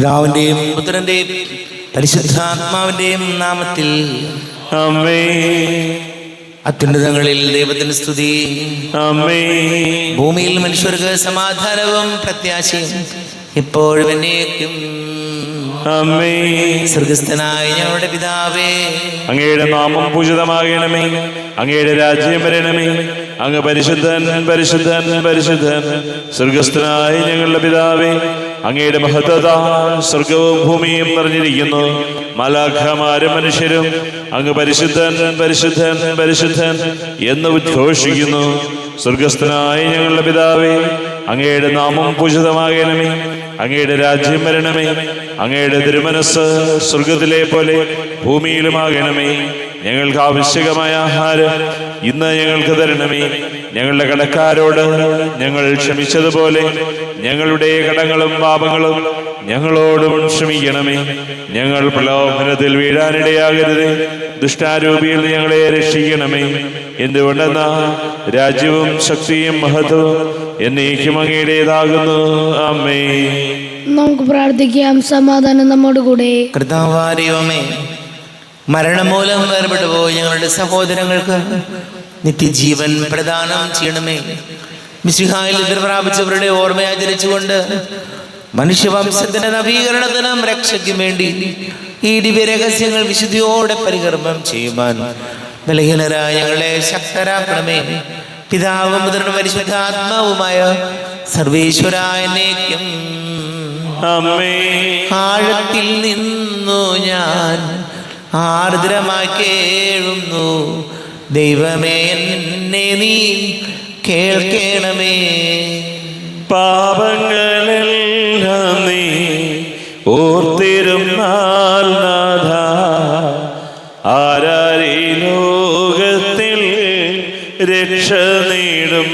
പിതാവിന്റെയും പുത്രന്റെയും പരിശുദ്ധാത്മാവിന്റെയും നാമത്തിൽ ആമേൻ. അത്യുന്നതങ്ങളിൽ ദൈവത്തിന് സ്തുതി. ആമേൻ. ഭൂമിയിൽ മനുഷ്യർക്ക് സമാധാനവും പ്രത്യാശയും എപ്പോഴും എന്നേക്കും. ആമേൻ. സ്വർഗസ്ഥനായ ഞങ്ങളുടെ പിതാവേ, അങ്ങയുടെ നാമം പൂജിതമാകണമേ. അങ്ങയുടെ രാജ്യം വരണമേ. അങ്ങ് പരിശുദ്ധൻ പരിശുദ്ധൻ പരിശുദ്ധൻ. സ്വർഗസ്ഥനായ ഞങ്ങളുടെ പിതാവേ, അങ്ങയുടെ മഹത്വത സ്വർഗവും ഭൂമിയും നിറഞ്ഞിരിക്കുന്നു. മാലാഖമാരും മനുഷ്യരും അങ്ങ് പരിശുദ്ധൻ പരിശുദ്ധൻ പരിശുദ്ധൻ എന്ന് ഉദ്ഘോഷിക്കുന്നു. സ്വർഗസ്ഥനായ ഞങ്ങളുടെ പിതാവേ, അങ്ങയുടെ നാമം പൂജിതമാകണമേ. അങ്ങയുടെ രാജ്യം വരണമേ. അങ്ങയുടെ തിരുമനസ് സ്വർഗത്തിലെ പോലെ ഭൂമിയിലുമാകണമേ. ഞങ്ങൾക്ക് ആവശ്യകമായ ആഹാരം ഇന്ന് ഞങ്ങൾക്ക് തരണമേ. ഞങ്ങളുടെ കടക്കാരോട് ഞങ്ങൾ ക്ഷമിച്ചതുപോലെ ഞങ്ങളുടെ കടങ്ങളും പാപങ്ങളും ഞങ്ങളോടും ക്ഷമിക്കണമേ. ഞങ്ങൾ പ്രലോഭനത്തിൽ വീഴാനിടയാകരുത്. ദുഷ്ടാരൂപിയിൽ ഞങ്ങളെ രക്ഷിക്കണമേ. എന്തുകൊണ്ടെന്നാ രാജ്യവും ശക്തിയും മഹത്വവും എന്നേക്കും അങ്ങയുടേതാകുന്നു. ആമേൻ. നമുക്ക് പ്രാർത്ഥിക്കാം. സമാധാനം നമ്മോട് കൂടെ. കർത്താവായ ദൈവമേ, മരണം മൂലം വേർപെട്ടു പോയി ഞങ്ങളുടെ സഹോദരങ്ങൾക്ക് നിത്യജീവൻ പ്രദാനം ചെയ്യണമേ. മിശിഹായിൽ പ്രാപിച്ചവരുടെ ഓർമ്മ ആചരിച്ചുകൊണ്ട് മനുഷ്യവംശത്തിന്റെ നവീകരണത്തിനും രക്ഷയ്ക്കും വേണ്ടി ഈ ദിവ്യരഹസ്യങ്ങൾ വിശുദ്ധിയോടെ പരികർമ്മം ചെയ്യുവാൻ ബലഹീനരായ ഞങ്ങളെ ശക്തരാക്കണമേ. പിതാവും പുത്രനും പരിശുദ്ധാത്മാവുമായ സർവേശ്വരായ എന്നേക്കും. ആഴത്തിൽ നിന്നു ഞാൻ ആർദ്രമായി കേഴുന്നു. ദൈവമേ, എന്നെ നീ കേൾക്കണമേ. പാപങ്ങളെല്ലാം നീ ഓർത്തിരുന്നാൽ നാഥ, ആരാരീ ലോകത്തിൽ രക്ഷ നേടും.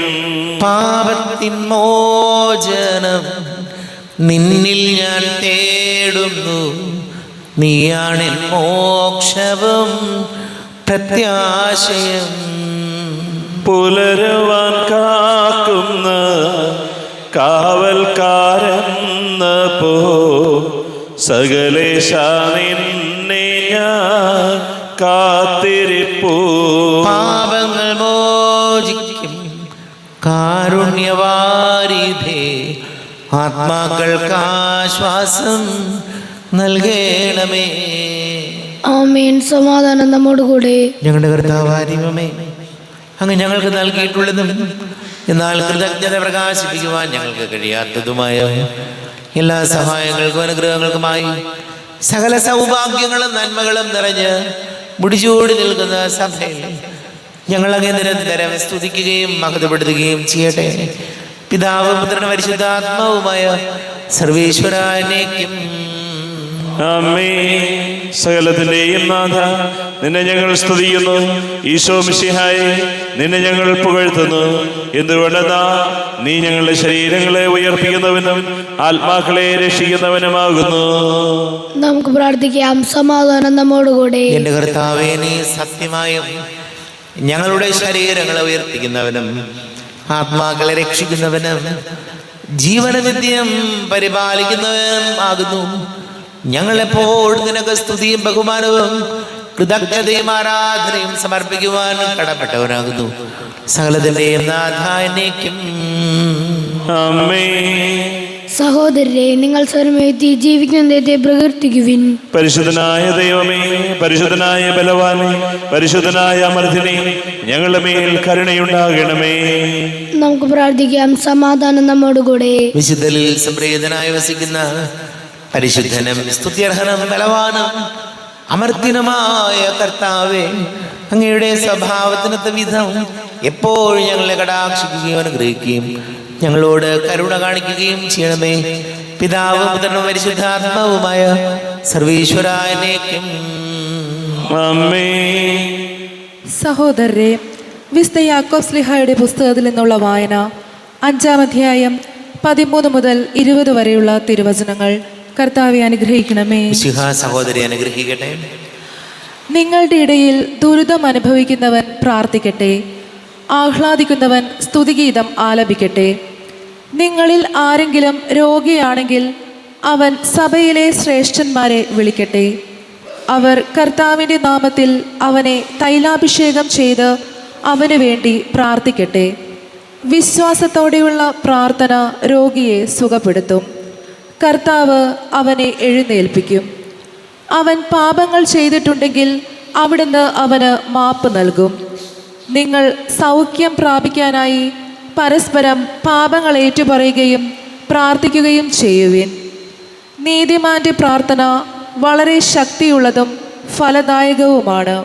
പാപത്തിൻ മോചനം നിന്നിൽ ഞാൻ തേടുന്നു. നീയാണെൻ മോക്ഷവും പ്രത്യാശയും. പുലരുവാൻ കാക്കുന്ന കാവൽക്കാരെന്ന പോ സകലേശ നിന്നെ ഞാൻ കാത്തിരിപ്പൂ. പാപങ്ങൾ മോചിക്കും കാരുണ്യവാരിധേ, ആത്മാക്കൾക്ക് ആശ്വാസം നൽകണമേ. ആമേൻ. സമാധാനം നമ്മോട് കൂടെ. ഞങ്ങളുടെ കർത്താവായ ദൈവമേ, അങ്ങ് ഞങ്ങൾക്ക് നൽകിയിട്ടുള്ളതും എന്നാൽ കൃതജ്ഞത പ്രകാശിപ്പിക്കുവാൻ ഞങ്ങൾക്ക് കഴിയാത്തതുമായ എല്ലാ സഹായങ്ങൾക്കും അനുഗ്രഹങ്ങൾക്കുമായി സകല സൗഭാഗ്യങ്ങളും നന്മകളും നിറഞ്ഞ് മുടിചൂടി നിൽക്കുന്ന സഭയിൽ ഞങ്ങൾ അങ്ങേ നിരന്തരം സ്തുതിക്കുകയും മഹത്വപ്പെടുത്തുകയും ചെയ്യട്ടെ. പിതാവും പുത്രനും പരിശുദ്ധാത്മാവുമായ സർവേശ്വരായ എന്നേക്കും. ആമേൻ. സകലത്തിന്റെയും നാഥ, നിന്നെ ഞങ്ങൾ സ്തുതിക്കുന്നു. ഈശോ മിശിഹായെ, നിന്നെ ഞങ്ങൾ പുകഴ്ത്തുന്നു. എന്തുകൊണ്ടെന്നാ നീ ഞങ്ങളുടെ ശരീരങ്ങളെ ഉയർപ്പിക്കുന്നവനും ആത്മാക്കളെ രക്ഷിക്കുന്നവനുമാകുന്നു. നമുക്ക് പ്രാർത്ഥിക്കാം. സമാധാനം നമ്മോട് കൂടെ. എന്റെ കർത്താവേ, നീ സത്യമായും ഞങ്ങളുടെ ശരീരങ്ങളെ ഉയർപ്പിക്കുന്നവനും ആത്മാക്കളെ രക്ഷിക്കുന്നവനും ജീവനനിത്യം പരിപാലിക്കുന്നവനും ആകുന്നു. ഞങ്ങളെപ്പോൾ നിനക്ക് സ്തുതിയും ബഹുമാനവും കൃതജ്ഞതയും ആരാധനയും സമർപ്പിക്കുവാൻ കടപ്പെട്ടവനാകുന്നു. സകലത്തിന്റെയും നാഥ എന്നേക്കും. ആമേൻ. സഹോദരരെ, നിങ്ങൾ സ്വരമെത്തി ജീവിക്കുന്ന ദൈവത്തെ പ്രകീർത്തിക്കുവിൻ. പരിശുദ്ധനായ ദൈവമേ, പരിശുദ്ധനായ ബലവാനേ, പരിശുദ്ധനായ അമർത്തിനെ, ഞങ്ങളുടെ മേൽ കരുണയുണ്ടാകണമേ. നമുക്ക് പ്രാർത്ഥിക്കാം. സമാധാനം നമ്മോട് കൂടെ. വിശുദ്ധലിൽ സംപ്രീതനായി വസിക്കുന്ന പരിശുദ്ധനും സ്തുത്യർഹനും ബലവാനും അമർത്തിനുമായ കർത്താവേ, അങ്ങയുടെ സ്വഭാവത്തിനൊത്ത വിധം എപ്പോഴും ഞങ്ങളെ കടാക്ഷിക്കുകയും അനുഗ്രഹിക്കുകയും ഞങ്ങളോട് കരുണ കാണിക്കുകയും ചെയ്യണമേ. പിതാവും പുത്രനും പരിശുദ്ധാത്മാവുമായ സർവേശ്വരായ എന്നേക്കും. ആമേൻ. സഹോദരരെ, വിശുദ്ധ യാക്കോബ് ശ്ലീഹായുടെ പുസ്തകത്തിൽ നിന്നുള്ള വായന 5-ാം അധ്യായം 13 മുതൽ 20 വരെയുള്ള തിരുവചനങ്ങൾ. കർത്താവെ അനുഗ്രഹിക്കണമേ. സഹോദരി അനുഗ്രഹിക്കട്ടെ. നിങ്ങളുടെ ഇടയിൽ ദുരിതം അനുഭവിക്കുന്നവൻ പ്രാർത്ഥിക്കട്ടെ. ആഹ്ലാദിക്കുന്നവൻ സ്തുതിഗീതം ആലപിക്കട്ടെ. നിങ്ങളിൽ ആരെങ്കിലും രോഗിയാണെങ്കിൽ അവൻ സഭയിലെ ശ്രേഷ്ഠന്മാരെ വിളിക്കട്ടെ. അവർ കർത്താവിൻ്റെ നാമത്തിൽ അവനെ തൈലാഭിഷേകം ചെയ്ത് അവന് വേണ്ടി പ്രാർത്ഥിക്കട്ടെ. വിശ്വാസത്തോടെയുള്ള പ്രാർത്ഥന രോഗിയെ സുഖപ്പെടുത്തും. കർത്താവ് അവനെ എഴുന്നേൽപ്പിക്കും. അവൻ പാപങ്ങൾ ചെയ്തിട്ടുണ്ടെങ്കിൽ അവിടുന്ന് അവന് മാപ്പ് നൽകും. നിങ്ങൾ സൗഖ്യം പ്രാപിക്കാനായി പരസ്പരം പാപങ്ങൾ ഏറ്റുപറയുകയും പ്രാർത്ഥിക്കുകയും ചെയ്യുവിൻ. നീതിമാന്റെ പ്രാർത്ഥന വളരെ ശക്തിയുള്ളതും ഫലദായകവുമാണ്.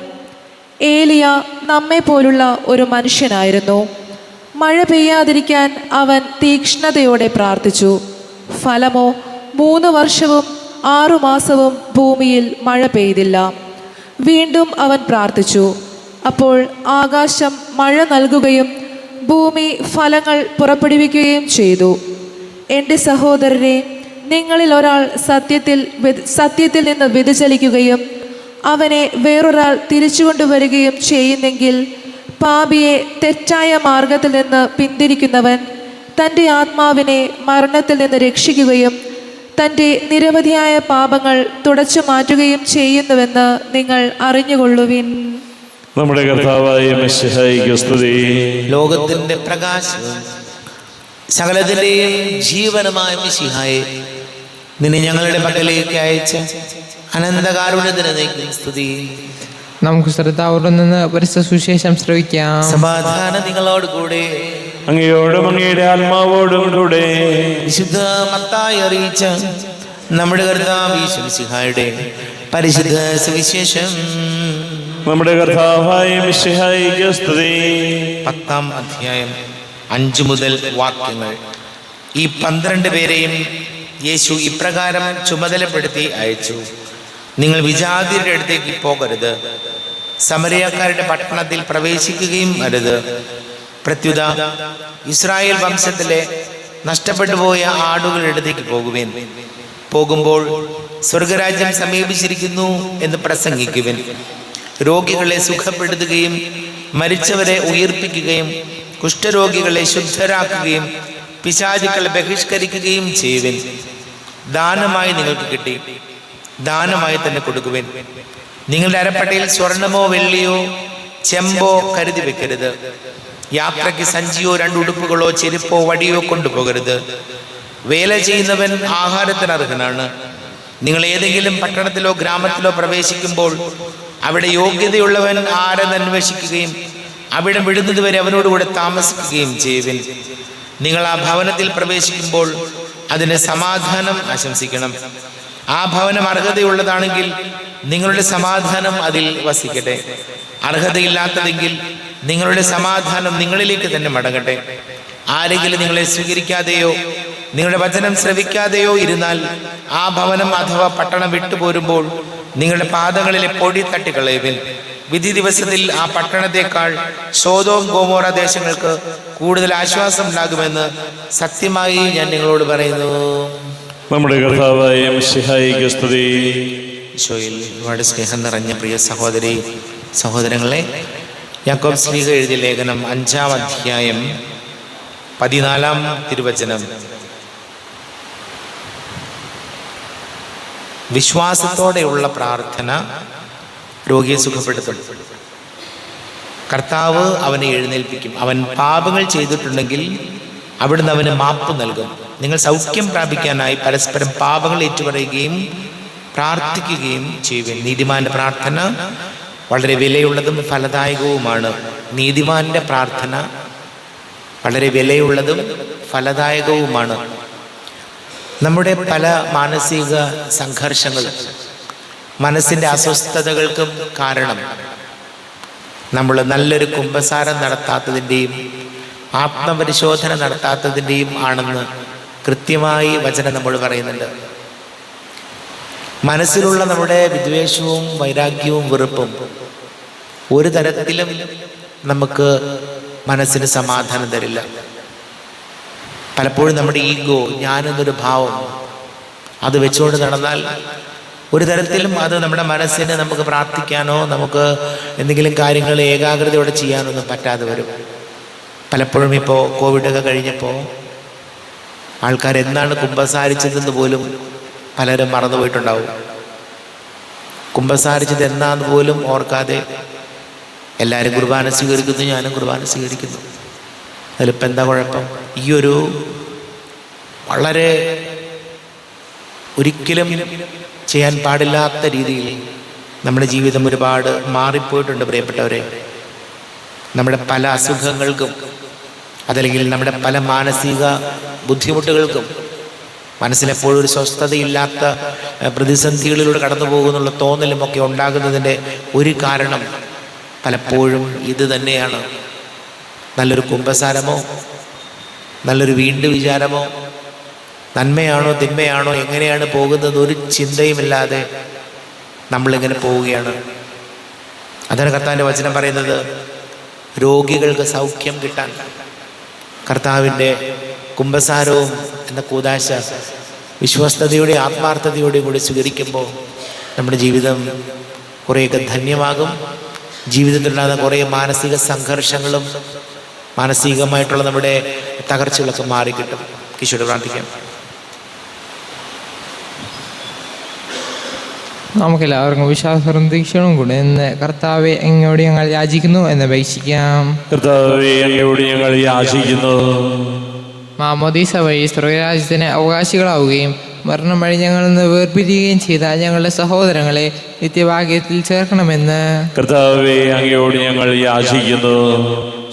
ഏലിയ നമ്മെ പോലുള്ള ഒരു മനുഷ്യനായിരുന്നു. മഴ പെയ്യാതിരിക്കാൻ അവൻ തീക്ഷ്ണതയോടെ പ്രാർത്ഥിച്ചു. ഫലമോ 3 വർഷവും 6 മാസവും ഭൂമിയിൽ മഴ പെയ്തില്ല. വീണ്ടും അവൻ പ്രാർത്ഥിച്ചു. അപ്പോൾ ആകാശം മഴ നൽകുകയും ഭൂമി ഫലങ്ങൾ പുറപ്പെടുവിക്കുകയും ചെയ്തു. എൻ്റെ സഹോദരരെ, നിങ്ങളിൽ ഒരാൾ സത്യത്തിൽ നിന്ന് വ്യതിചലിക്കുകയും അവനെ വേറൊരാൾ തിരിച്ചുകൊണ്ടുവരികയും ചെയ്യുന്നെങ്കിൽ പാപിയെ തെറ്റായ മാർഗത്തിൽ നിന്ന് പിന്തിരിക്കുന്നവൻ തൻ്റെ ആത്മാവിനെ മരണത്തിൽ നിന്ന് രക്ഷിക്കുകയും തൻ്റെ നിരവധിയായ പാപങ്ങൾ തുടച്ചു മാറ്റുകയും ചെയ്യുന്നുവെന്ന് നിങ്ങൾ അറിഞ്ഞുകൊള്ളുവിൻ. നമ്മുടെ കർത്താവായ മിശിഹായിക്ക് സ്തുതി. ലോകത്തിന്റെ പ്രകാശവും സകലത്തിന്റെയും ജീവനുമായ മിശിഹായെ, നിന്നെ ഞങ്ങളുടെ പക്കലേക്ക് അയച്ച അനന്തകാരുണ്യത്തിന് നീക്കും സ്തുതി. നമുക്ക് ശ്രദ്ധാപൂർവം നിന്ന് പരിശുദ്ധ സുവിശേഷം ശ്രവിക്കാം. സമാധാനം നിങ്ങളോട് കൂടെ. അങ്ങയോടും അങ്ങയുടെ ആത്മാവോടും കൂടെ. വിശുദ്ധ മത്തായി അറിയിച്ച നമ്മുടെ കർത്താവ് യേശു മിശിഹായുടെ പരിശുദ്ധ സുവിശേഷം. നമ്മുടെ കർത്താവായ മിശിഹായിക്ക് സ്തുതി. 10-ാം അധ്യായം 5 മുതൽ വാക്യങ്ങൾ. ഈ 12 പേരെയും യേശു ഇപ്രകാരം ചുമതലപ്പെടുത്തി അയച്ചു: നിങ്ങൾ വിജാതിയുടെ അടുത്തേക്ക് പോകരുത്, സമരിയക്കാരുടെ പട്ടണത്തിൽ പ്രവേശിക്കുകയും അരുത്. പ്രത്യുത ഇസ്രായേൽ വംശത്തിലെ നഷ്ടപ്പെട്ടു പോയ ആടുകളുടെ അടുത്തേക്ക് പോകുവിൻ. പോകുമ്പോൾ സ്വർഗരാജ്യം സമീപിച്ചിരിക്കുന്നു എന്ന് പ്രസംഗിക്കുവിൻ. രോഗികളെ സുഖപ്പെടുത്തുകയും മരിച്ചവരെ ഉയർപ്പിക്കുകയും കുഷ്ഠരോഗികളെ ശുദ്ധരാക്കുകയും പിശാചുക്കളെ ബഹിഷ്കരിക്കുകയും ചെയ്യുവിൻ. ദാനമായി നിങ്ങൾക്ക് കിട്ടി, ദാനമായി തന്നെ കൊടുക്കുവിൻ. നിങ്ങളുടെ അരപ്പട്ടയിൽ സ്വർണമോ വെള്ളിയോ ചെമ്പോ കരുതി വെക്കരുത്. യാത്രയ്ക്ക് സഞ്ചിയോ 2 ഉടുപ്പുകളോ ചെരുപ്പോ വടിയോ കൊണ്ടുപോകരുത്. വേല ചെയ്യുന്നവൻ ആഹാരത്തിന് അർഹനാണ്. നിങ്ങൾ ഏതെങ്കിലും പട്ടണത്തിലോ ഗ്രാമത്തിലോ പ്രവേശിക്കുമ്പോൾ അവിടെ യോഗ്യതയുള്ളവൻ ആരെന്ന് അന്വേഷിക്കുകയും അവിടെ വിടുന്നതുവരെ അവനോടുകൂടെ താമസിക്കുകയും ചെയ്യുവിൻ. നിങ്ങൾ ആ ഭവനത്തിൽ പ്രവേശിക്കുമ്പോൾ അതിന് സമാധാനം ആശംസിക്കണം. ആ ഭവനം അർഹതയുള്ളതാണെങ്കിൽ നിങ്ങളുടെ സമാധാനം അതിൽ വസിക്കട്ടെ. അർഹതയില്ലാത്തതെങ്കിൽ നിങ്ങളുടെ സമാധാനം നിങ്ങളിലേക്ക് തന്നെ മടങ്ങട്ടെ. ആരെങ്കിലും നിങ്ങളെ സ്വീകരിക്കാതെയോ നിങ്ങളുടെ വചനം ശ്രവിക്കാതെയോ ഇരുന്നാൽ ആ ഭവനം അഥവാ പട്ടണം വിട്ടുപോരുമ്പോൾ നിങ്ങളുടെ പാദങ്ങളിലെ പൊടി തട്ടിക്കളയുവിൻ. വിധി ദിവസത്തിൽ ആ പട്ടണത്തെക്കാൾ സോദോം ഗോമോറ ദേശങ്ങൾക്ക് കൂടുതൽ ആശ്വാസം ഉണ്ടാകുമെന്ന് സത്യമായി ഞാൻ നിങ്ങളോട് പറയുന്നു. നമ്മുടെ കർത്താവായ മിശിഹായിക്ക് സ്തുതി. ഈശോയിൽ ഒരുപാട് സ്നേഹം നിറഞ്ഞ പ്രിയ സഹോദരി സഹോദരങ്ങളെ, യാക്കോബ് ശ്ലീഹ എഴുതിയ ലേഖനം 5-ാം അധ്യായം 14-ാം തിരുവചനം. വിശ്വാസത്തോടെയുള്ള പ്രാർത്ഥന രോഗിയെ സുഖപ്പെടുത്തും. കർത്താവ് അവനെ എഴുന്നേൽപ്പിക്കും. അവൻ പാപങ്ങൾ ചെയ്തിട്ടുണ്ടെങ്കിൽ അവിടുന്ന് അവന് മാപ്പ് നൽകും. നിങ്ങൾ സൗഖ്യം പ്രാപിക്കാനായി പരസ്പരം പാപങ്ങൾ ഏറ്റുപറയുകയും പ്രാർത്ഥിക്കുകയും ചെയ്യുവിൻ. നീതിമാന്റെ പ്രാർത്ഥന വളരെ വിലയുള്ളതും ഫലദായകവുമാണ്. നീതിമാന്റെ പ്രാർത്ഥന വളരെ വിലയുള്ളതും ഫലദായകവുമാണ്. നമ്മുടെ പല മാനസിക സംഘർഷങ്ങളും മനസ്സിൻ്റെ അസ്വസ്ഥതകൾക്കും കാരണം നമ്മൾ നല്ലൊരു കുമ്പസാരം നടത്താത്തതിൻ്റെയും ആത്മപരിശോധന നടത്താത്തതിൻ്റെയും ആണെന്ന് കൃത്യമായി വചനം നമ്മൾ പറയുന്നുണ്ട്. മനസ്സിലുള്ള നമ്മുടെ വിദ്വേഷവും വൈരാഗ്യവും വെറുപ്പും ഒരു തരത്തിലും നമുക്ക് മനസ്സിന് സമാധാനം തരില്ല. പലപ്പോഴും നമ്മുടെ ഈഗോ, ഞാനെന്നൊരു ഭാവം, അത് വെച്ചുകൊണ്ട് നടന്നാൽ ഒരു തരത്തിലും അത് നമ്മുടെ മനസ്സിന് നമുക്ക് പ്രാർത്ഥിക്കാനോ നമുക്ക് എന്തെങ്കിലും കാര്യങ്ങൾ ഏകാഗ്രതയോടെ ചെയ്യാനൊന്നും പറ്റാതെ വരും. പലപ്പോഴും ഇപ്പോൾ കോവിഡൊക്കെ കഴിഞ്ഞപ്പോൾ ആൾക്കാർ എന്താണ് കുമ്പസാരിച്ചതെന്ന് പോലും പലരും മറന്നുപോയിട്ടുണ്ടാവും. കുമ്പസാരിച്ചത് എന്നാന്ന് പോലും ഓർക്കാതെ എല്ലാവരും കുർബാന സ്വീകരിക്കുന്നു, ഞാനും കുർബാന സ്വീകരിക്കുന്നു. അതിലിപ്പോൾ എന്താ കുഴപ്പം? ഈ ഒരു വളരെ ഒരിക്കലും ചെയ്യാൻ പാടില്ലാത്ത രീതിയിൽ നമ്മുടെ ജീവിതം ഒരുപാട് മാറിപ്പോയിട്ടുണ്ട് പ്രിയപ്പെട്ടവരെ. നമ്മുടെ പല അസുഖങ്ങൾക്കും അതല്ലെങ്കിൽ നമ്മുടെ പല മാനസിക ബുദ്ധിമുട്ടുകൾക്കും മനസ്സിലെപ്പോഴും ഒരു സ്വസ്ഥതയില്ലാത്ത പ്രതിസന്ധികളിലൂടെ കടന്നു പോകുന്നുള്ള തോന്നലുമൊക്കെ ഉണ്ടാകുന്നതിൻ്റെ ഒരു കാരണം പലപ്പോഴും ഇത് തന്നെയാണ്. നല്ലൊരു കുമ്പസാരമോ നല്ലൊരു വീണ്ടും വിചാരമോ നന്മയാണോ തിന്മയാണോ എങ്ങനെയാണ് പോകുന്നത് ഒരു ചിന്തയുമില്ലാതെ നമ്മളിങ്ങനെ പോവുകയാണ്. അതാണ് കർത്താവിൻ്റെ വചനം പറയുന്നത്, രോഗികൾക്ക് സൗഖ്യം കിട്ടാൻ കർത്താവിൻ്റെ കുമ്പസാരവും എന്ന കൂദാശ വിശ്വസ്തയോടെ ആത്മാർത്ഥതയോടെയും കൂടി സ്വീകരിക്കുമ്പോൾ നമ്മുടെ ജീവിതം കുറേയൊക്കെ ധന്യമാകും. ജീവിതത്തിലുണ്ടാകുന്ന കുറേ മാനസിക സംഘർഷങ്ങളും മാനസികമായിട്ടുള്ള നമ്മുടെ തകർച്ചകളൊക്കെ മാറിക്കിട്ടും. ഈശോയോട് പ്രാർത്ഥിക്കാം. നമുക്കെല്ലാവർക്കും വിശ്വാസവും ദീക്ഷണവും കൂടെ ഇന്ന് കർത്താവെ അങ്ങയോട് ഞങ്ങൾ യാചിക്കുന്നു എന്ന് അപേക്ഷിക്കാം. കർത്താവേ, അങ്ങയോട് ഞങ്ങൾ യാചിക്കുന്നു. മാമോദീസ വഴി സ്വർഗരാജ്യത്തിന് അവകാശികളാവുകയും മരണം വഴി ഞങ്ങളിൽ നിന്ന് വേർപിരിയുകയും ചെയ്ത ഞങ്ങളുടെ സഹോദരങ്ങളെ നിത്യഭാഗ്യത്തിൽ ചേർക്കണമെന്ന് കർത്താവേ, അങ്ങയോട് ഞങ്ങൾ യാചിക്കുന്നു.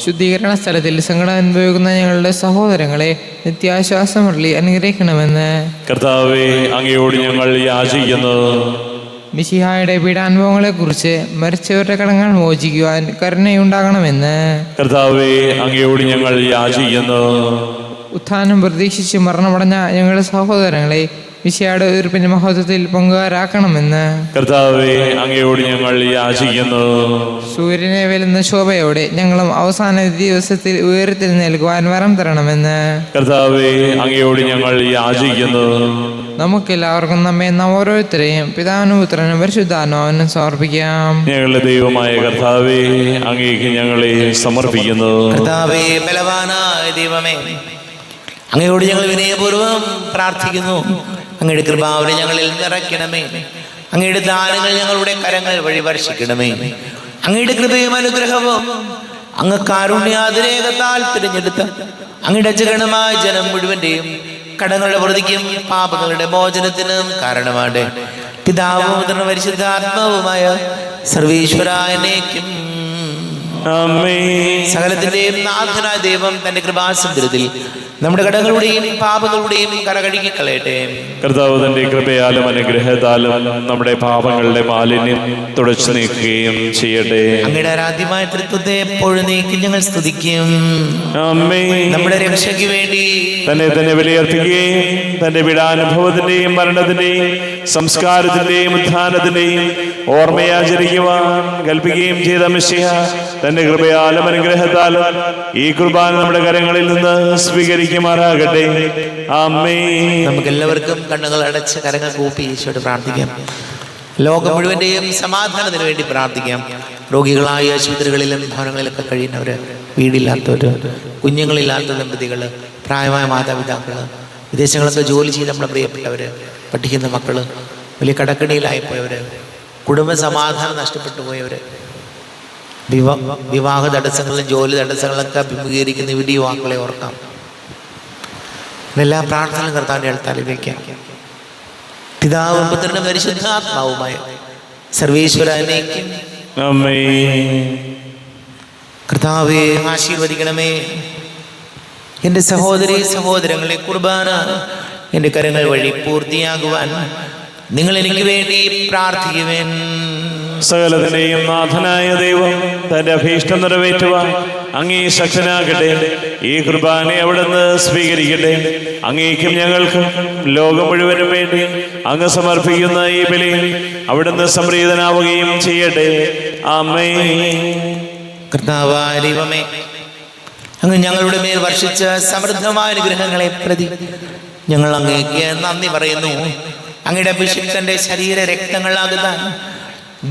ശുദ്ധീകരണ സ്ഥലത്തിൽ സങ്കടം അനുഭവിക്കുന്ന ഞങ്ങളുടെ സഹോദരങ്ങളെ നിത്യാശ്വാസമുള്ളി അനുഗ്രഹിക്കണമെന്ന് കർത്താവേ, അങ്ങയോട് ഞങ്ങൾ യാചിക്കുന്നു. മിശിഹായുടെ പീഡാനുഭവങ്ങളെക്കുറിച്ച് മരിച്ചവരുടെ കടങ്ങൾ മോചിക്കുവാൻ കരുണയുണ്ടാകണമെന്ന് കർത്താവേ, അങ്ങയോട് ഞങ്ങൾ യാചിക്കുന്നു. ഉത്ഥാനം പ്രതീക്ഷിച്ച് മരണമടഞ്ഞ ഞങ്ങളുടെ സഹോദരങ്ങളെ മിശിഹായുടെ ഉയർപ്പിന്റെ മഹത്വത്തിൽ പങ്കുകാരാക്കണമെന്ന് കർത്താവേ, അങ്ങയോട് ഞങ്ങൾ യാചിക്കുന്നു. സൂര്യനെ വെല്ലുന്ന ശോഭയോടെ ഞങ്ങളും അവസാന ദിവസത്തിൽ ഉയരത്തിൽ നൽകുവാൻ വരം തരണമെന്ന് കർത്താവേ, അങ്ങയോട് ഞങ്ങൾ യാചിക്കുന്നു. നമുക്കെല്ലാവർക്കും നമ്മെ ഓരോരുത്തരെയും പിതാവിനും പുത്രനും പരിശുദ്ധാത്മാവിനും സമർപ്പിക്കാം. ഞങ്ങളുടെ ദൈവമായ കർത്താവേ, അങ്ങേക്ക് ഞങ്ങളെ സമർപ്പിക്കുന്നു. കർത്താവേ, ബലവാനായ ദൈവമേ, അങ്ങയോട് ഞങ്ങൾ വിനയപൂർവ്വം പ്രാർത്ഥിക്കുന്നു. അങ്ങയുടെ കൃപാവരെ ഞങ്ങളിൽ നിറയ്ക്കണമേ. അങ്ങയുടെ ദാനങ്ങൾ ഞങ്ങളുടെ കരങ്ങൾ വഴി വർഷിക്കണമേ. അങ്ങയുടെ കൃപയും അനുഗ്രഹവും അങ്ങ് കാരുണ്യാതിരേകത്താൽ തിരഞ്ഞെടുത്ത അങ്ങയുടെ അജഗണമായ ജനം മുഴുവന്റെയും കടങ്ങളുടെ പ്രതിക്കും പാപങ്ങളുടെ മോചനത്തിനും കാരണമാണ്. പിതാവും പുത്രനും പരിശുദ്ധാത്മാവുമായ സർവീശ്വരായനേക്കും സകലത്തിന്റെയും നാഥനായ ദൈവം തന്റെ കൃപാസമുദ്രത്തിൽ നമ്മുടെ കടങ്ങളുടെയും പാപങ്ങളുടെയും കരകഴുകി കളയട്ടെ. കർത്താവ് തന്റെ കൃപയാലും അനുഗ്രഹത്താലും നമ്മുടെ പാപങ്ങളുടെ മാലിന്യം തുടച്ചു നീക്കുകയും ചെയ്യട്ടെ. അങ്ങയുടെ ആരാധ്യമായ തൃത്വത്തെ എപ്പോഴും നീക്കി ഞങ്ങൾ സ്തുതിക്കും. നമ്മുടെ രക്ഷയ്ക്ക് വേണ്ടി തന്നെ വിലയർത്തുകയും തന്റെ പീഡാനുഭവത്തിന്റെയും മരണത്തിന്റെയും സംസ്കാരത്തിന്റെയും ഉത്ഥാനത്തിന്റെയും ഓർമ്മയാചരിക്കുവാൻ കൽപ്പിക്കുകയും ചെയ്ത മിശിഹ തന്റെ കൃപയാലും അനുഗ്രഹത്താലും ഈ കുർബാന നമ്മുടെ കരങ്ങളിൽ നിന്ന് സ്വീകരിക്കുമാറാകട്ടെ. ആമേൻ. നമുക്ക് എല്ലാവർക്കും കണ്ണുകൾ അടച്ച് കരങ്ങൾ കൂപ്പി ഈശോയോട് പ്രാർത്ഥിക്കാം. ലോകം മുഴുവന്റെയും സമാധാനത്തിന് വേണ്ടി പ്രാർത്ഥിക്കാം. രോഗികളായ ആശുപത്രികളിലും ഭവനങ്ങളിലൊക്കെ കഴിയുന്നവര്, വീടില്ലാത്തവര്, കുഞ്ഞുങ്ങളില്ലാത്ത ദമ്പതികള്, പ്രായമായ മാതാപിതാക്കള്, വിദേശങ്ങളൊക്കെ ജോലി ചെയ്ത് നമ്മുടെ പ്രിയപ്പെട്ടവര്, പഠിക്കുന്ന മക്കള്, വലിയ കടക്കണിയിലായിപ്പോയവര്, കുടുംബ സമാധാനം നഷ്ടപ്പെട്ടു പോയവര്, വിവാഹ തടസ്സങ്ങളും ജോലി തടസ്സങ്ങളൊക്കെ അഭിമുഖീകരിക്കുന്ന ഇവിടെ യുവാക്കളെ ഓർക്കാം. എല്ലാ പ്രാർത്ഥനകളും കർത്താവിന്റെ അടുത്താൽ വയ്ക്കാം. പിതാവും പുത്രനും പരിശുദ്ധാത്മാവുമായ സർവീശ്വരനേക്കും കർത്താവേ ആശീർവദിക്കണമേ. എൻ്റെ സഹോദരി സഹോദരങ്ങളെ കുർബാന എൻ്റെ കരങ്ങൾ വഴി പൂർത്തിയാകുവാൻ നിങ്ങൾ എനിക്ക് വേണ്ടി പ്രാർത്ഥിക്കുവേൻ. സകലത്തിന്റെയും നാഥനായ ദൈവം തന്റെ അഭീഷ്ടം നിറവേറ്റുവാൻ അങ്ങേ ശക്തനാകട്ടെ. ഈ കുർബാനെ അവിടുന്ന് സ്വീകരിക്കട്ടെ. അങ്ങേക്കും ഞങ്ങൾക്കും ലോകം മുഴുവനും വേണ്ടി അങ്ങ് സമർപ്പിക്കുന്ന ഈ ബലിയിൽ അവിടുന്ന് സംപ്രീതനാവുകയും ചെയ്യട്ടെ. ആമേൻ. കർത്താവായ ദൈവമേ, അങ്ങ് ഞങ്ങളുടെ മേൽ വർഷിച്ച സമൃദ്ധമായ അനുഗ്രഹങ്ങളെ പ്രതി ഞങ്ങൾ അങ്ങേക്ക് നന്ദി പറയുന്നു. അങ്ങയുടെ അഭിഷിക്തന്റെ ശരീര രക്തങ്ങളാകുന്ന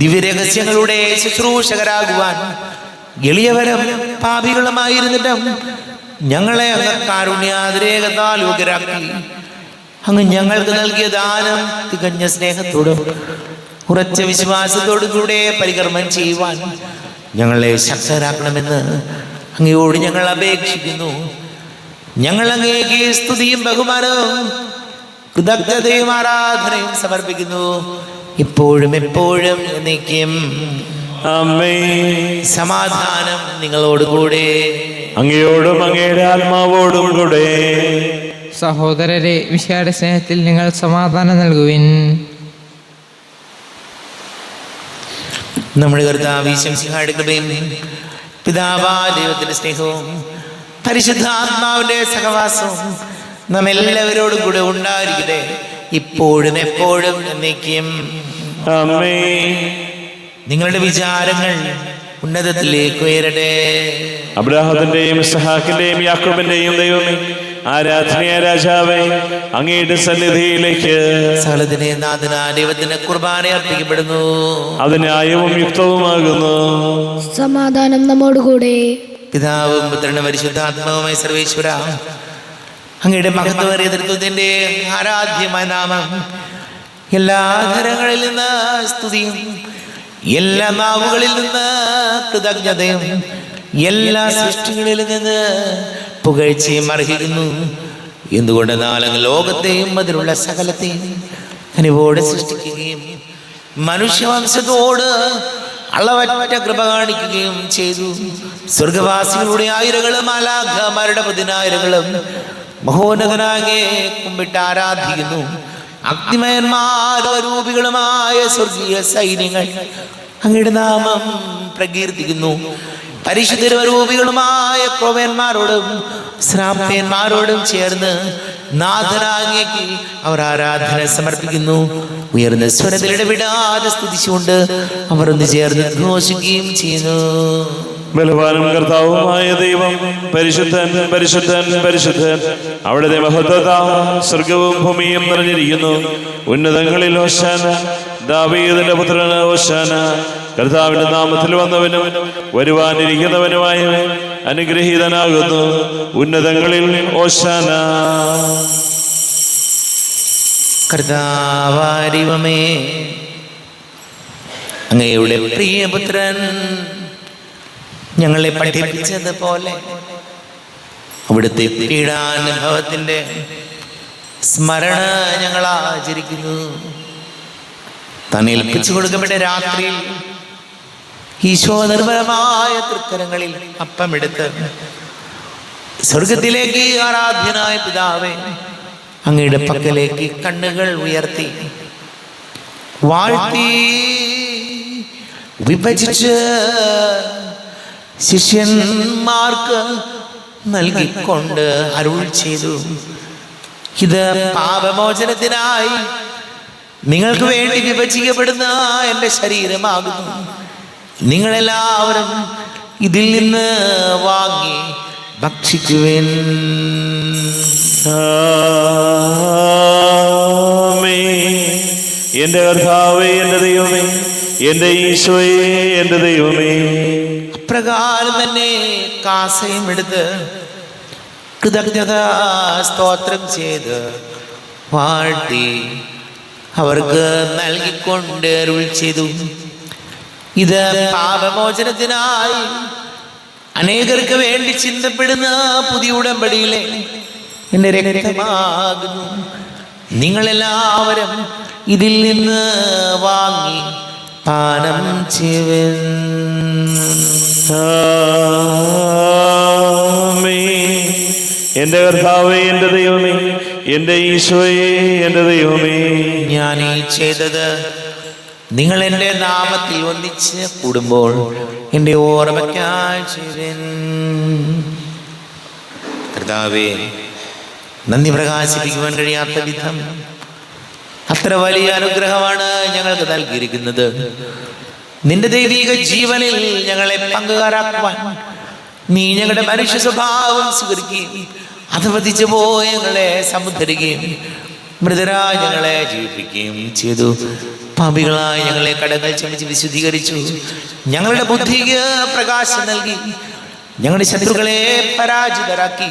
ദിവ്യരഹസ്യങ്ങളുടെ ശുശ്രൂഷകരാകുവാൻ എളിയവരും പാപികളുമായിരുന്നിട്ടും ഞങ്ങളെ അങ്ങ് കാരുണ്യാതിരേകത്താൽ യോഗ്യരാക്കി അങ്ങ് ഞങ്ങൾക്ക് നൽകിയ ദാനം തികഞ്ഞ സ്നേഹത്തോടും ഉറച്ച വിശ്വാസത്തോടും കൂടെ പരികർമ്മം ചെയ്യുവാൻ ഞങ്ങളെ ശക്തരാക്കണമെന്ന് അങ്ങയോട് ഞങ്ങൾ അപേക്ഷിക്കുന്നു. ഞങ്ങൾ അങ്ങേക്ക് സ്തുതിയും ബഹുമാനവും കൃതജ്ഞതയും ആരാധനയും സമർപ്പിക്കുന്നു, ഇപ്പോഴും എപ്പോഴും എന്നേക്കും. ആമേൻ. സമാധാനം നിങ്ങളോടുകൂടെ. അങ്ങയോടും അങ്ങയുടെ ആത്മാവോടും കൂടെ. സഹോദരരെ, വിശാല സ്നേഹത്തിൽ നിങ്ങൾ സമാധാനം നൽകുവിൻ. നമ്മുടെ കർത്താവ് ഈശോമിശിഹായുടെ കൃപയും പിതാവായ ദൈവത്തിന്റെ സ്നേഹവും പരിശുദ്ധാത്മാവിന്റെ സഹവാസവും നമ്മെല്ലാവരോടും കൂടെ ഉണ്ടായിരിക്കട്ടെ, ഇപ്പോഴും എപ്പോഴും എന്നേക്കും. ആമേൻ. നിങ്ങളുടെ വിചാരങ്ങൾ ഉന്നതത്തിലേക്ക് ഉയരട്ടെ. അബ്രാഹത്തിന്റെയും ഇസ്ഹാക്കിന്റെയും യാക്കോബിന്റെയും ദൈവമേ, ആരാധനീയ രാജാവേ, അങ്ങയുടെ സന്നിധിയിലേക്ക് സകലത്തിനെ നാഥനായ ദൈവത്തിന് കുർബാന അർപ്പിക്കപ്പെടുന്നു. അത് ന്യായവും യുക്തവുമാകുന്നു. സമാധാനം നമ്മോടുകൂടെ. പിതാവും പുത്രനും പരിശുദ്ധാത്മാവുമായ സർവേശ്വര, അങ്ങയുടെ മഹത്വമേറിയ തൃത്വത്തിന്റെ ആരാധ്യമായ നാമം എല്ലാ ധരങ്ങളിൽ നിന്ന് സ്തുതിയും എല്ലാ നാവുകളിൽ നിന്ന് കൃതജ്ഞതയും എല്ലാ സൃഷ്ടികളിൽ നിന്ന് പുകഴ്ചയും അർഹിക്കുന്നു. എന്തുകൊണ്ടെന്നാൽ അങ്ങ് ലോകത്തെയും അതിലുള്ള സകലത്തെയും കനിവോടെ സൃഷ്ടിക്കുകയും മനുഷ്യവംശത്തോട് അളവറ്റ കൃപ കാണിക്കുകയും ചെയ്തു. സ്വർഗവാസികളുടെ ആയിരങ്ങളും മാലാഖമാരുടെ പതിനായിരങ്ങളും മഹോന്നതനാകെ കുമ്പിട്ട് ആരാധിക്കുന്നു. അഗ്നിമയന്മാരൂപികളുമായ സ്വർഗീയ സൈന്യങ്ങൾ അങ്ങയുടെ നാമം പ്രകീർത്തിക്കുന്നു. പരിശുദ്ധരൂപികളുമായ ക്രോവന്മാരോടും ശ്രാപ്യന്മാരോടും ചേർന്ന് നാഥനാങ്ങേക്ക് അവർ ആരാധന സമർപ്പിക്കുന്നു. ഉയർന്ന സ്വരത്തിൽ ഇടപെടാതെ സ്തുതിച്ചുകൊണ്ട് അവർ ഒന്ന് ചേർന്ന് ഘോഷിക്കുകയും ചെയ്യുന്നു. ബലവാനും കർത്താവുമായ ദൈവം പരിശുദ്ധൻ പരിശുദ്ധൻ പരിശുദ്ധൻ, അവിടുത്തെ മഹത്വത സ്വർഗവും ഭൂമിയും നിറഞ്ഞിരിക്കുന്നു. ഉന്നതങ്ങളിൽ ഹോശാന, ദാവീദിന്റെ പുത്രന് ഹോശാന. കർത്താവിന്റെ നാമത്തിൽ വന്നവനും വരുവാനിരിക്കുന്നവനുമായവൻ അനുഗ്രഹീതനാകുന്നു. ഉന്നതങ്ങളിൽ ഹോശാന. കർത്താവാരിവമേ, അങ്ങയുടെ പ്രിയപുത്രൻ ഞങ്ങളെ പഠിപ്പിച്ചതുപോലെ അവിടുത്തെ പീഡാനുഭവത്തിന്റെ സ്മരണ ഞങ്ങൾ ആചരിക്കുന്നു. താൻ ഏൽപ്പിച്ചു കൊടുക്കപ്പെട്ട രാത്രിയിൽ ഈശോ നിർമ്മലമായ തൃക്കരങ്ങളിൽ അപ്പമെടുത്ത് സ്വർഗത്തിലേക്ക് ആരാധ്യനായ പിതാവേ, അങ്ങയുടെ പക്കലേക്ക് കണ്ണുകൾ ഉയർത്തി വാഴ്ത്തി വിഭജിച്ച് ശിഷ്യന്മാർക്ക് നൽകിക്കൊണ്ട് അരുൾ ചെയ്തു, ഇത് പാപമോചനത്തിനായി നിങ്ങൾക്ക് വേണ്ടി വിഭജിക്കപ്പെടുന്ന എൻ്റെ ശരീരമാകുന്നു. നിങ്ങളെല്ലാവരും ഇതിൽ നിന്ന് വാങ്ങി ഭക്ഷിക്കുവിൻ. എന്റെ കർത്താവേ, എന്റെ ദൈവമേ, എന്റെ ഈശോയെ, എന്റെ ദൈവമേ. അപ്രകാരം തന്നെ കാസയും എടുത്ത് കൃതജ്ഞത സ്തോത്രം ചെയ്ത് വാഴ്ത്തി അവർക്ക് നൽകിക്കൊണ്ട് അരുൾ ചെയ്തു, ഇത് പാപമോചനത്തിനായി അനേകർക്ക് വേണ്ടി ചിന്തപ്പെടുന്ന പുതിയ ഉടമ്പടിയിലെ എൻ്റെ രക്തമാകുന്നു. നിങ്ങളെല്ലാവരും ഇതിൽ നിന്ന് വാങ്ങി പാനം ചെയ്യുവിൻ. എന്റെ കർത്താവേ, എന്റെ ദൈവമേ, എന്റെ ഈശോയെ, എന്റെ ദൈവമേ. ഞാൻ ഈ ചെയ്തത് നിങ്ങൾ എൻ്റെ നാമത്തിൽ ഒന്നിച്ച് കൂടുമ്പോൾ എൻ്റെ ഓർമ്മയ്ക്കായി ചെയ്യുവിൻ. കർത്താവേ, നന്ദി പ്രകാശിപ്പിക്കുവാൻ കഴിയാത്ത വിധം അത്ര വലിയ അനുഗ്രഹമാണ് ഞങ്ങൾക്ക് നൽകിയിരിക്കുന്നത്. നിന്റെ ദൈവിക ജീവനിൽ ഞങ്ങളെ പങ്കുകാരാക്കുവാൻ നീ ഞങ്ങളുടെ മനുഷ്യ സ്വഭാവം സ്വീകരിക്കുകയും അധപതിച്ചു പോയ ഞങ്ങളെ സമുദ്ധരിക്കുകയും മൃതരായ ഞങ്ങളെ ജീവിപ്പിക്കുകയും ചെയ്തു. പാപികളായ ഞങ്ങളെ കടങ്ങൾ ക്ഷമിച്ച് വിശുദ്ധീകരിച്ചു. ഞങ്ങളുടെ ബുദ്ധിക്ക് പ്രകാശം നൽകി. ഞങ്ങളുടെ ശത്രുക്കളെ പരാജിതരാക്കി.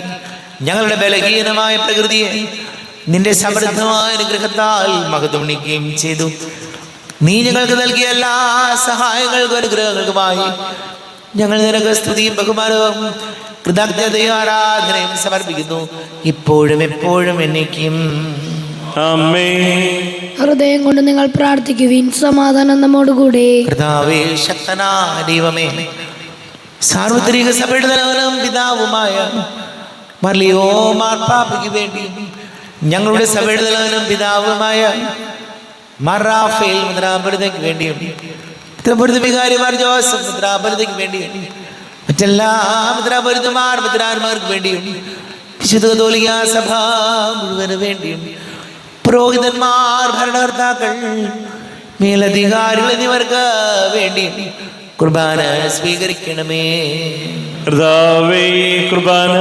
ഞങ്ങളുടെ ബലഹീനമായ പ്രകൃതിയെ നിന്റെ സമൃദ്ധമായ അനുഗ്രഹത്താൽ മഹത്വണിക്കുകയും ചെയ്തു. നീ ഞങ്ങൾക്ക് നൽകിയ എല്ലാ സഹായങ്ങൾക്കും അനുഗ്രഹങ്ങൾക്കുമായി ഞങ്ങൾ നിനക്ക് സ്തുതിയും ബഹുമാനവും കൃതജ്ഞതയും ആരാധനയും സമർപ്പിക്കുന്നു, ഇപ്പോഴും എപ്പോഴും എന്നേക്കും. ഹൃദയം കൊണ്ട് നിങ്ങൾ പ്രാർത്ഥിക്കുവിൻ. സമാധാനം നമ്മോടുകൂടെ. കർത്താവേ, ശക്തനായ ദൈവമേ, സാർവത്രിക സഭയുടെ തലവനും പിതാവുമായ മർലിയോ മാർപ്പാപ്പയ്ക്ക് വേണ്ടി, ഞങ്ങളുടെ സഭയുടെ തലവനും പിതാവുമായ മറാഫേൽ മുദ്രാപരിതയ്ക്ക് വേണ്ടിയും, വികാരിമാർ ജോസഫ് മുദ്രാപരിതയ്ക്ക് വേണ്ടിയും, മറ്റെല്ലാ മുദ്രാപരിതമാർക്ക് വേണ്ടിയും, വിശുദ്ധ കത്തോലിക്കാ സഭ മുഴുവന് വേണ്ടിയും, പുരോഹിതന്മാർ, ഭരണകർത്താക്കൾ, മേലധികാരികൾ എന്നിവർക്ക് വേണ്ടിയും കുർബാന സ്വീകരിക്കണമേ. കർത്താവേ, കുർബാന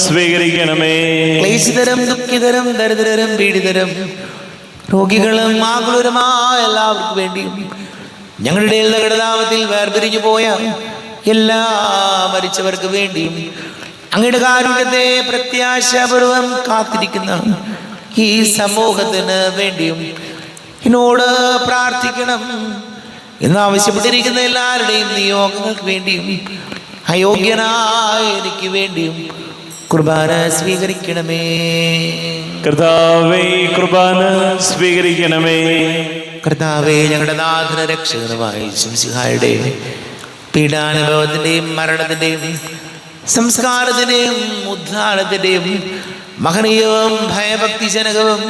സ്വീകരിക്കണമേ. ക്ലേശിതരും ദുഃഖിതരും ദരിദ്രരും പീഡിതരും രോഗികളും ആകുലരുമായ എല്ലാവർക്കും വേണ്ടിയും, ഞങ്ങളുടെ നാമത്തിൽ വേർപിരിഞ്ഞു പോയ എല്ലാ മരിച്ചവർക്ക് വേണ്ടിയും, അങ്ങയുടെ കാരുണ്യത്തെ പ്രത്യാശാപൂർവം കാത്തിരിക്കുന്ന ഈ സമൂഹത്തിന് വേണ്ടിയും എന്നോട് പ്രാർത്ഥിക്കണം എന്നാവശ്യപ്പെട്ടിരിക്കുന്ന എല്ലാവരുടെയും നിയോഗങ്ങൾക്ക് വേണ്ടിയും, അയോഗ്യനായ എനിക്ക് വേണ്ടിയും കുർബാന സ്വീകരിക്കണമേ. കർത്താവേ, കുർബാന സ്വീകരിക്കണമേ. കർത്താവേ, ഞങ്ങളുടെ നാഥന രക്ഷകനുമായ ശംസിഹായുടെ പീഡാനുഭവത്തിന്റെയും മരണത്തിന്റെയും സംസ്കാരത്തിന്റെയും ഉദ്ധാനത്തിന്റെയും മഹനീയവും ഭയഭക്തിജനകവും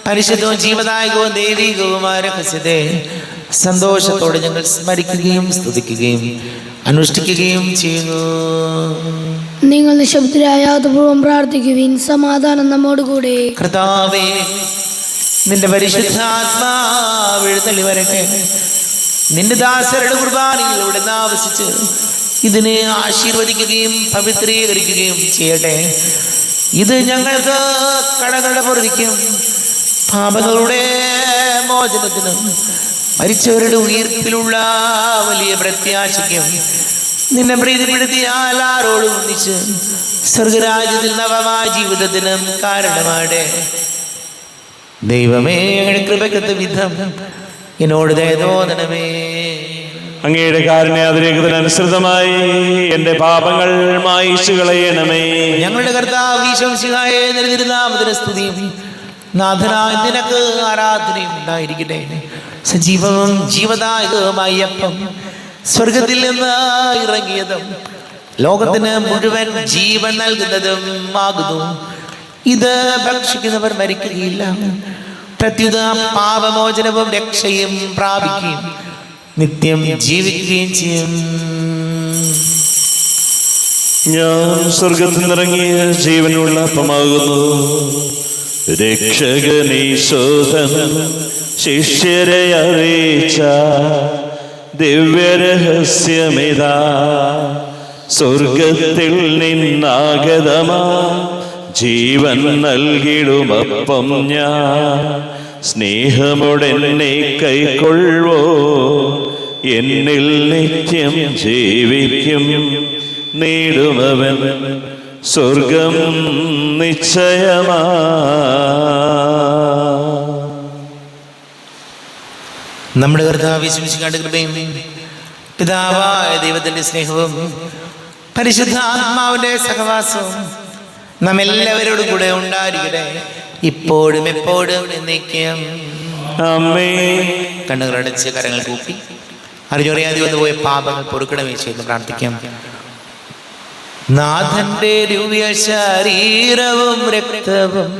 പരിശുദ്ധവും ജീവദായകവും ദൈവികവുമായ രഹസ്യത്തെ സന്തോഷത്തോടെ ഞങ്ങൾ സ്മരിക്കുകയും സ്തുതിക്കുകയും അനുഷ്ഠിക്കുകയും ചെയ്യുന്നു. നിങ്ങൾ നിശബ്ദരായ യാത്രപൂർവ്വം പ്രാർത്ഥിക്കുവിൻ. സമാധാനം നമ്മോടുകൂടെ. കർത്താവേ, നിന്റെ പരിശുദ്ധാത്മാവ് എഴുന്നള്ളി വരട്ടെ. നിന്റെ ദാസരുടെ കുർബാനയിലൂടെ ആവസിച്ച് ഇതിനെ ആശീർവദിക്കുകയും പവിത്രീകരിക്കുകയും ചെയ്യട്ടെ. ഇത് ഞങ്ങൾക്ക് കടകളുടെ പൊറുതിക്കും പാപങ്ങളുടെ മോചനത്തിനും മരിച്ചവരുടെ ഉയർപ്പിലുള്ള വലിയ പ്രത്യാശയ്ക്കും നിന്നെ പ്രീതിപ്പെടുത്തിയാൽ ആരോടും ഒന്നിച്ച് സ്വർഗരാജ്യത്തിൽ നവമായ ജീവിതത്തിനും കാരണമാടെ. ദൈവമേ, കൃപയ്ക്കത്ത് വിധം എന്നോട് ദയ തോന്നണമേ. അങ്ങയുടെ കാരുണ്യാതിരേകത്തിനനുസൃതമായി എന്റെ പാപങ്ങൾ മായിച്ചു കളയണമേ. ഞങ്ങളുടെ കർത്താവ് ഈശോമിശിഹായെ തിരുനാമത്തിന് സ്തുതിയും നാഥനായ നിനക്ക് ആരാധനയും ഉണ്ടായിരിക്കട്ടെ. സജീവവും ജീവദായകവുമായ അപ്പം സ്വർഗത്തിൽ നിന്ന് ഇറങ്ങിയതും ലോകത്തിന് മുഴുവൻ ജീവൻ നൽകുന്നതും ആകുന്നു. ഇത് ഭക്ഷിക്കുന്നവർ മരിക്കുകയില്ല, പ്രത്യുത പാപമോചനവും രക്ഷയും പ്രാപിക്കുകയും നിത്യം ജീവിക്കുകയും ചെയ്യും. ഞാൻ സ്വർഗത്തിൽ നിന്നിറങ്ങിയ ജീവനുള്ള അപ്പമാകുന്നു. രക്ഷകനീശോധൻ ശിഷ്യരെ അറിയിച്ച ദിവ്യരഹസ്യമിതാ. സ്വർഗത്തിൽ നിന്നാഗതമാ ജീവൻ നൽകിടുമപ്പം ഞാൻ. സ്നേഹമുടെന്നെ കൈക്കൊള്ളുവോ, എന്നിൽ നിത്യം ജീവിക്കും. നേടുമവൻ സ്വർഗം നിശ്ചയമാ. നമ്മുടെ കർത്താവ് യേശുമിശിഹായുടെ കൃപയും പിതാവായ ദൈവത്തിന്റെ സ്നേഹവും പരിശുദ്ധാത്മാവിന്റെ സഹവാസവും നമ്മെല്ലാവരോടും കൂടെ ഉണ്ടായിരിക്കട്ടെ, ഇപ്പോഴും എപ്പോഴും എന്നേക്കും. ആമേൻ. കണ്ണുകളടച്ച് കരങ്ങൾ കൂപ്പി അറിഞ്ഞറിയാതെ വന്നുപോയ പാപങ്ങൾ പൊറുക്കണമേ ചെയ്ത് പ്രാർത്ഥിക്കാം. നാഥന്റെ ദിവ്യ ശരീരവും രക്തവും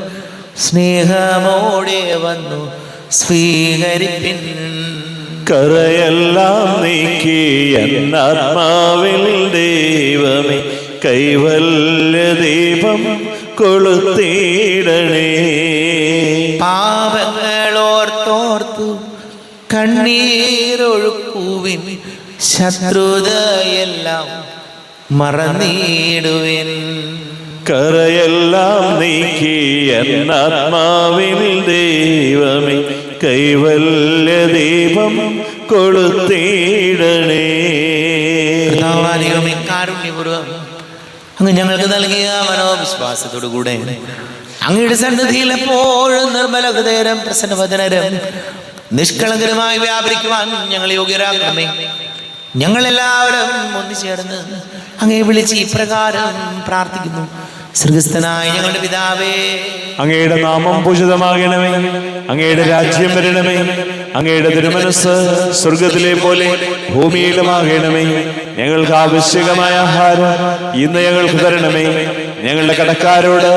സ്നേഹമോടെ വന്നു സ്വീകരിപ്പിൻ. കറയെല്ലാം നീക്കി എന്നാത്മാവിൽ ദൈവമേ കൈവല്യ ദീപം കൊളുത്തിയിടണേ. പാപങ്ങളോർത്തോർത്തു കണ്ണീരൊഴുക്കുവിൻ, ശത്രുതയെല്ലാം മറന്നിടുവിൻ. കറയെല്ലാം നീക്കി എന്നാത്മാവിൽ ദൈവമേ കൈവല്യ ദീപം കൊളുത്തിയിടണേ. കാരുണ്യപൂർവ്വം അങ്ങ് ഞങ്ങൾക്ക് നൽകിയ മനോവിശ്വാസത്തോടു കൂടെ അങ്ങയുടെ സന്നിധിയിൽ എപ്പോഴും നിർമ്മല ഹൃദയരും പ്രസന്നവദനരും നിഷ്കളങ്കരുമായി വ്യാപരിക്കുവാൻ ഞങ്ങൾ യോഗ്യരാകണമേ. ഞങ്ങളെല്ലാവരും ഒന്നുചേർന്ന് അങ്ങയെ വിളിച്ച് ഇപ്രകാരം പ്രാർത്ഥിക്കുന്നു. സ്വർഗ്ഗസ്ഥനായ ഞങ്ങളുടെ പിതാവേ, അങ്ങയുടെ നാമം പൂജിതമാകണമേ. അങ്ങയുടെ രാജ്യം വരണമേ. അങ്ങയുടെ തിരുമനസ് സ്വർഗത്തിലെ പോലെ ഭൂമിയിലുമാകണമേ. ഞങ്ങൾക്ക് ആവശ്യകമായ ആഹാരം ഇന്ന് ഞങ്ങൾക്ക് തരണമേ. ഞങ്ങളുടെ കടക്കാരോട്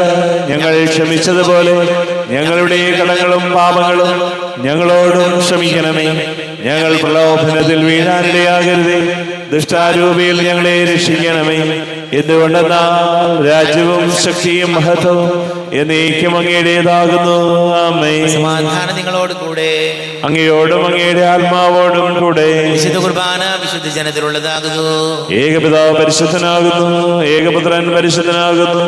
ഞങ്ങൾ ക്ഷമിച്ചതുപോലെ ഞങ്ങളുടെ കടങ്ങളും പാപങ്ങളും ഞങ്ങളോടും ക്ഷമിക്കണമേ. ഞങ്ങൾ പ്രലോഭനത്തിൽ വീഴാനിടയാകരുതേ. ദുഷ്ടാരൂപിയിൽ ഞങ്ങളെ രക്ഷിക്കണമേ. എന്തുകൊണ്ടെന്നാൽ രാജ്യവും ശക്തിയും മഹത്വവും എന്നേക്കും അങ്ങയുടേതാകുന്നു. ആമേൻ. സമാധാനം നിങ്ങളോട് കൂടെ. അങ്ങയോടും അങ്ങയുടെ ആത്മാവോടും കൂടെ. വിശുദ്ധ കുർബാന വിശുദ്ധ ജനത്തിലുള്ളതാകുന്നു. ഏകപിതാവ് പരിശുദ്ധനാകുന്നു. ഏകപുത്രൻ പരിശുദ്ധനാകുന്നു.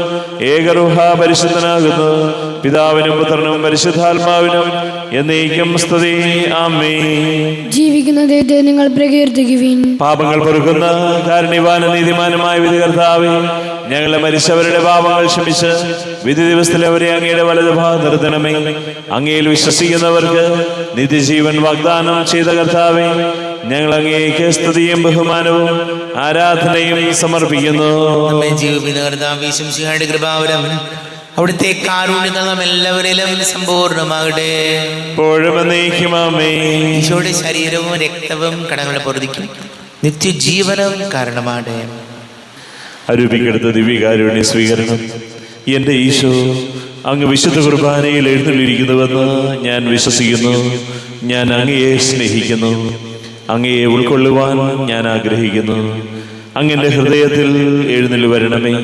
ഏകറുഹ പരിശുദ്ധനാകുന്നു. പിതാവിനും പുത്രനും പരിശുദ്ധാത്മാവിനും എന്നേക്കും സ്തുതി. ആമേൻ. ജീവിക്കുന്ന ദൈവത്തെ നിങ്ങൾ പ്രകീർത്തിക്കുവിൻ. പാപങ്ങൾ പൊറുക്കുന്ന കാരുണ്യവാനും നീതിമാനുമായ വിധികർത്താവേ, ഞങ്ങളെ മരിച്ചവരുടെ പാപങ്ങൾ ക്ഷമിച്ച് വിധി ദിവസത്തിൽ അവരെ അങ്ങയുടെ വലതുഭാഗം നിർത്തണമേ. അങ്ങയിൽ വിശ്വസിക്കുന്നവർക്ക് നിത്യജീവൻ വാഗ്ദാനം ചെയ്ത കർത്താവേ, ഞങ്ങൾ അങ്ങേക്ക് സ്തുതിയും ബഹുമാനവും ആരാധനയും സമർപ്പിക്കുന്നു. നമ്മെ ജീവിക്കുന്ന കർത്താവേ, ശംസിഹായുടെ കൃപാവരം അവിടുത്തെ കാരുണ്യം നാം എല്ലാവരിലും സമ്പൂർണ്ണമാകട്ടെ. ഇപ്പോഴും എന്നേക്കും ആമേൻ. ഈശോയുടെ ശരീരവും രക്തവും കടങ്ങളുടെ പൊറുതിക്കും നിത്യജീവനം കാരണമാണ്. അരൂപിക്കെടുത്ത ദിവ്യകാരുണ്യ സ്വീകരണം. എൻ്റെ ഈശോ അങ്ങ് വിശുദ്ധ കുർബാനയിൽ എഴുന്നള്ളിയിരിക്കുന്നുവെന്ന് ഞാൻ വിശ്വസിക്കുന്നു. ഞാൻ അങ്ങയെ സ്നേഹിക്കുന്നു. അങ്ങയെ ഉൾക്കൊള്ളുവാൻ ഞാൻ ആഗ്രഹിക്കുന്നു. അങ്ങെൻ്റെ ഹൃദയത്തിൽ എഴുന്നള്ളി വരണമേ.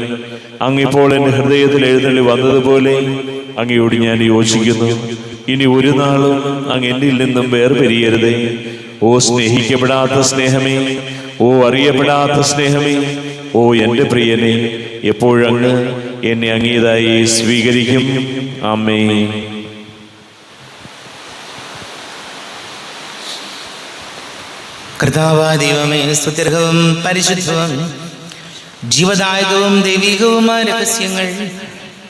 അങ്ങിപ്പോൾ എൻ്റെ ഹൃദയത്തിൽ എഴുന്നള്ളി വന്നതുപോലെ അങ്ങയോട് ഞാൻ യോജിക്കുന്നു. ഇനി ഒരു നാളും അങ്ങ് എന്നിൽ നിന്നും വേർപിരിയരുതേ. ഓ സ്നേഹിക്കപ്പെടാത്ത സ്നേഹമേ, ഓ അറിയപ്പെടാത്ത സ്നേഹമേ, ഓ എൻ്റെ പ്രിയനെ, എപ്പോഴങ്ങ് എന്നെ അങ്ങേതായി സ്വീകരിക്കും. ആമേൻ. കർത്താവായ ദൈവമേ, സ്തുത്യർഹവും പരിശുദ്ധവും ജീവദായകവും ദൈവികവുമായ രഹസ്യങ്ങൾ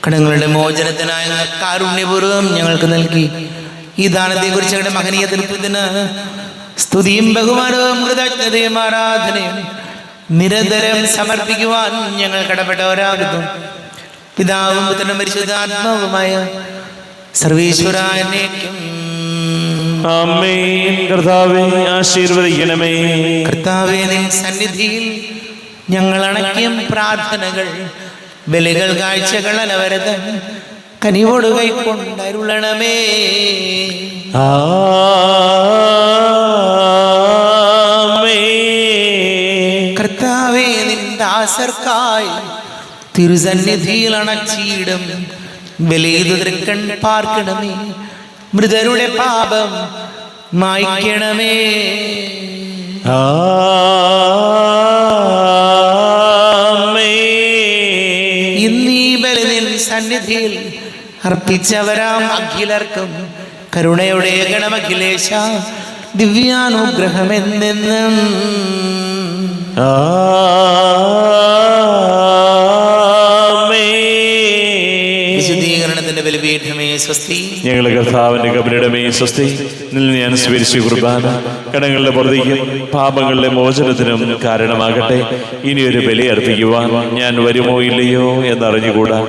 കടങ്ങളുടെ മോചനത്തിനായ കാരുണ്യപൂർവ്വം ഞങ്ങൾക്ക് നൽകി. ഈ ദാനത്തെക്കുറിച്ച് ഞങ്ങളുടെ മഹനീയ തൃപ്തിന് സ്തുതിയും ബഹുമാനവും കൃതജ്ഞതയും ആരാധനയും നിരന്തരം സമർപ്പിക്കുവാൻ ഞങ്ങൾ കടപ്പെട്ടവരാകുന്നു. പിതാവും പുത്രനും പരിശുദ്ധാത്മാവുമായ സർവീശ്വരനേക്കും ആമേൻ. കർത്താവേ, ആശീർവദിക്കണമേ. കർത്താവേ, നിൻ സന്നിധിയിൽ ഞങ്ങൾ അണയ്ക്കും പ്രാർത്ഥനകൾ, ബലികൾ, കാഴ്ചകൾ അനവരതം കനിവോട് കൈക്കൊണ്ടരുളണമേ. കർത്താവേ, നിൻ ദാസർക്കായി തിരുസന്നിധിയിൽ അണച്ചിടും ബലിതൃക്കൺ പാർക്കണമേ. മൃതരുടെ പാപം മായ്ക്കണമേ. ഇന്നീ ബലി നിൻ സന്നിധിയിൽ അർപ്പിച്ചവരാം അഖിലർക്കും കരുണയുടെ ഗണമഖിലേശ ദിവ്യാനുഗ്രഹമെന്നെന്നും. വിശുദ്ധീകരണത്തിന്റെ ബലിപീഠമേ സ്വസ്തി. ഞങ്ങളുടെ കർത്താവിന്റെ കബരിടമേ സ്വസ്തി. നിന്നിൽ ഞാൻ സ്വീകരിച്ച കുർബാന കടങ്ങളുടെ പൊറുതിക്കും പാപങ്ങളുടെ മോചനത്തിനും കാരണമാകട്ടെ. ഇനിയൊരു ബലി അർപ്പിക്കുവാൻ ഞാൻ വരുമോ ഇല്ലയോ എന്നറിഞ്ഞുകൂടാ.